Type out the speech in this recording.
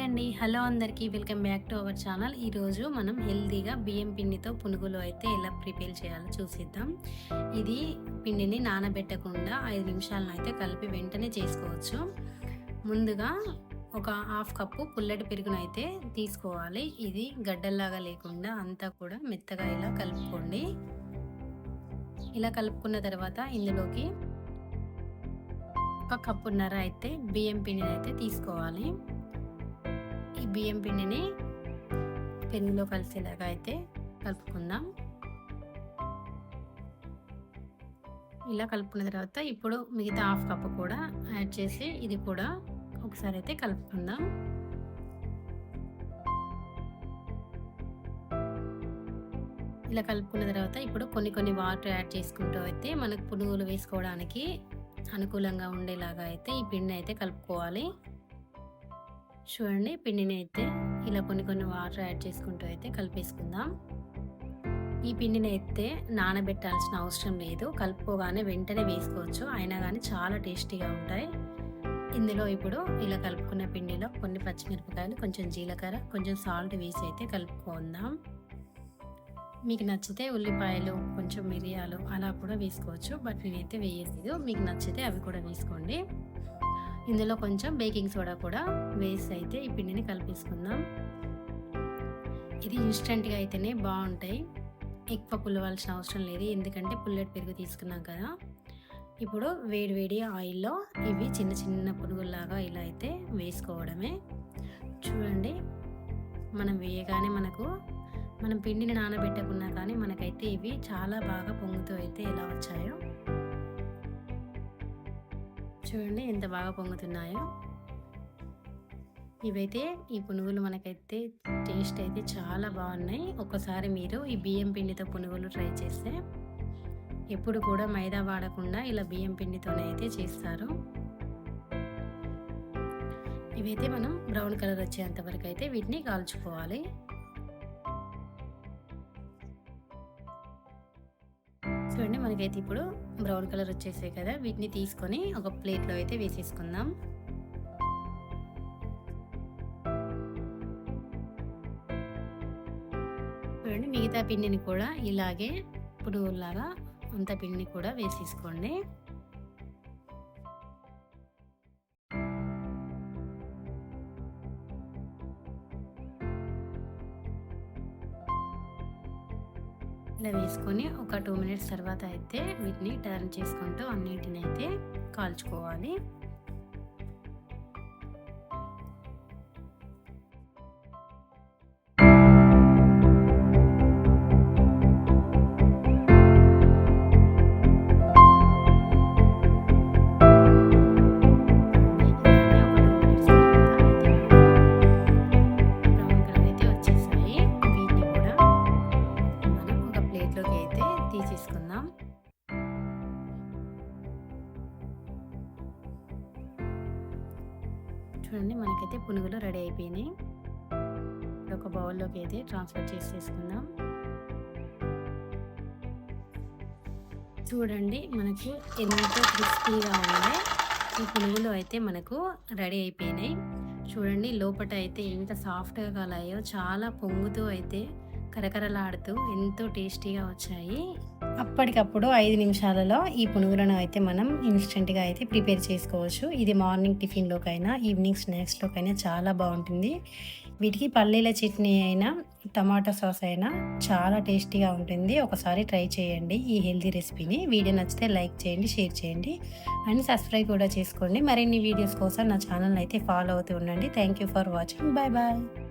అండి. హలో అందరికీ. Welcome back to our channel. ఈరోజు మనం హెల్తీగా బియ్యం పిండితో పునుగులు అయితే ఎలా ప్రిపేర్ చేయాలో చూసేద్దాం. ఇది పిండిని నానబెట్టకుండా 5 నిమిషాలను అయితే కలిపి వెంటనే చేసుకోవచ్చు. ముందుగా ఒక హాఫ్ కప్పు పుల్లటి పెరుగునైతే తీసుకోవాలి. ఇది గడ్డల్లాగా లేకుండా అంతా కూడా మెత్తగా ఇలా కలుపుకోండి. ఇలా కలుపుకున్న తర్వాత ఇందులోకి ఒక కప్పున్నర అయితే బియ్యం పిండిని అయితే తీసుకోవాలి. ఈ బియ్యం పిండిని పెరుగులో కలిసేలాగా అయితే కలుపుకుందాం. ఇలా కలుపుకున్న తర్వాత ఇప్పుడు మిగతా హాఫ్ కప్ కూడా యాడ్ చేసి ఇది కూడా ఒకసారి అయితే కలుపుకుందాం. ఇలా కలుపుకున్న తర్వాత ఇప్పుడు కొన్ని వాటర్ యాడ్ చేసుకుంటూ అయితే మనకు పునుగులు వేసుకోవడానికి అనుకూలంగా ఉండేలాగా అయితే ఈ పిండిని అయితే కలుపుకోవాలి. చూడండి, పిండిని అయితే ఇలా కొన్ని వాటర్ యాడ్ చేసుకుంటూ అయితే కలిపేసుకుందాం. ఈ పిండిని అయితే నానబెట్టాల్సిన అవసరం లేదు. కలుపుకోగానే వెంటనే వేసుకోవచ్చు. అయినా కానీ చాలా టేస్టీగా ఉంటాయి. ఇందులో ఇప్పుడు ఇలా కలుపుకున్న పిండిలో కొన్ని పచ్చిమిరపకాయలు, కొంచెం జీలకర్ర, కొంచెం సాల్ట్ వేసి అయితే కలుపుకుందాం. మీకు నచ్చితే ఉల్లిపాయలు, కొంచెం మిరియాలు అలా కూడా వేసుకోవచ్చు. బట్ నేనైతే వేయలేదు. మీకు నచ్చితే అవి కూడా వేసుకోండి. ఇందులో కొంచెం బేకింగ్ సోడా కూడా వేసి అయితే ఈ పిండిని కలిపేసుకుందాం. ఇది ఇన్స్టెంట్గా అయితేనే బాగుంటాయి. ఎక్కువ పుల్లవలసిన అవసరం లేదు, ఎందుకంటే పుల్లటి పెరుగు తీసుకున్నాం కదా. ఇప్పుడు వేడి ఆయిల్లో ఇవి చిన్న పునుగుల్లాగా ఇలా అయితే వేసుకోవడమే. చూడండి, మనం వేయగానే మనం పిండిని నానబెట్టకున్నా కానీ మనకైతే ఇవి చాలా బాగా పొంగుతూ అయితే ఎలా వచ్చాయో చూడండి, ఎంత బాగా పొంగుతున్నాయో. ఇవైతే ఈ పునుగులు మనకైతే టేస్ట్ అయితే చాలా బాగున్నాయి. ఒకసారి మీరు ఈ బియ్యం పిండితో పునుగులు ట్రై చేస్తే ఎప్పుడు కూడా మైదా వాడకుండా ఇలా బియ్యం పిండితోనే అయితే చేస్తారు. ఇవైతే మనం బ్రౌన్ కలర్ వచ్చేంత వరకు అయితే వీటిని కాల్చుకోవాలి. చూడండి, మనకైతే ఇప్పుడు బ్రౌన్ కలర్ వచ్చేసాయి కదా. వీటిని తీసుకొని ఒక ప్లేట్లో అయితే వేసేసుకుందాం. చూడండి, మిగతా పిండిని కూడా ఇలాగే పునుగుల్లాగా అంత పిండిని కూడా వేసేసుకోండి. ఇలా వేసుకొని ఒక 2 మినిట్స్ తర్వాత అయితే వీటిని టర్న్ చేసుకుంటూ అన్నిటిని అయితే కాల్చుకోవాలి. తీసేసుకుందాం. చూడండి, మనకైతే పునుగులు రెడీ అయిపోయినాయి. ఒక బౌల్లోకి అయితే ట్రాన్స్ఫర్ చేసేసుకుందాం. చూడండి, మనకు ఎంతో క్రిస్పీగా ఉండే ఈ పునుగులు అయితే మనకు రెడీ అయిపోయినాయి. చూడండి, లోపల అయితే ఎంత సాఫ్ట్గా కాలాయో, చాలా పొంగుతూ అయితే కరకరలాడుతూ ఎంతో టేస్టీగా వచ్చాయి. అప్పటికప్పుడు 5 నిమిషాలలో ఈ పునుగులను అయితే మనం ఇన్స్టెంట్గా అయితే ప్రిపేర్ చేసుకోవచ్చు. ఇది మార్నింగ్ టిఫిన్లోకైనా ఈవినింగ్ స్నాక్స్లోకైనా చాలా బాగుంటుంది. వీటికి పల్లీల చట్నీ అయినా టమాటా సాస్ అయినా చాలా టేస్టీగా ఉంటుంది. ఒకసారి ట్రై చేయండి ఈ హెల్తీ రెసిపీని. వీడియో నచ్చితే లైక్ చేయండి, షేర్ చేయండి అండ్ సబ్స్క్రైబ్ కూడా చేసుకోండి. మరిన్ని వీడియోస్ కోసం నా ఛానల్ అయితే ఫాలో అవుతూ ఉండండి. Thank you for watching. Bye.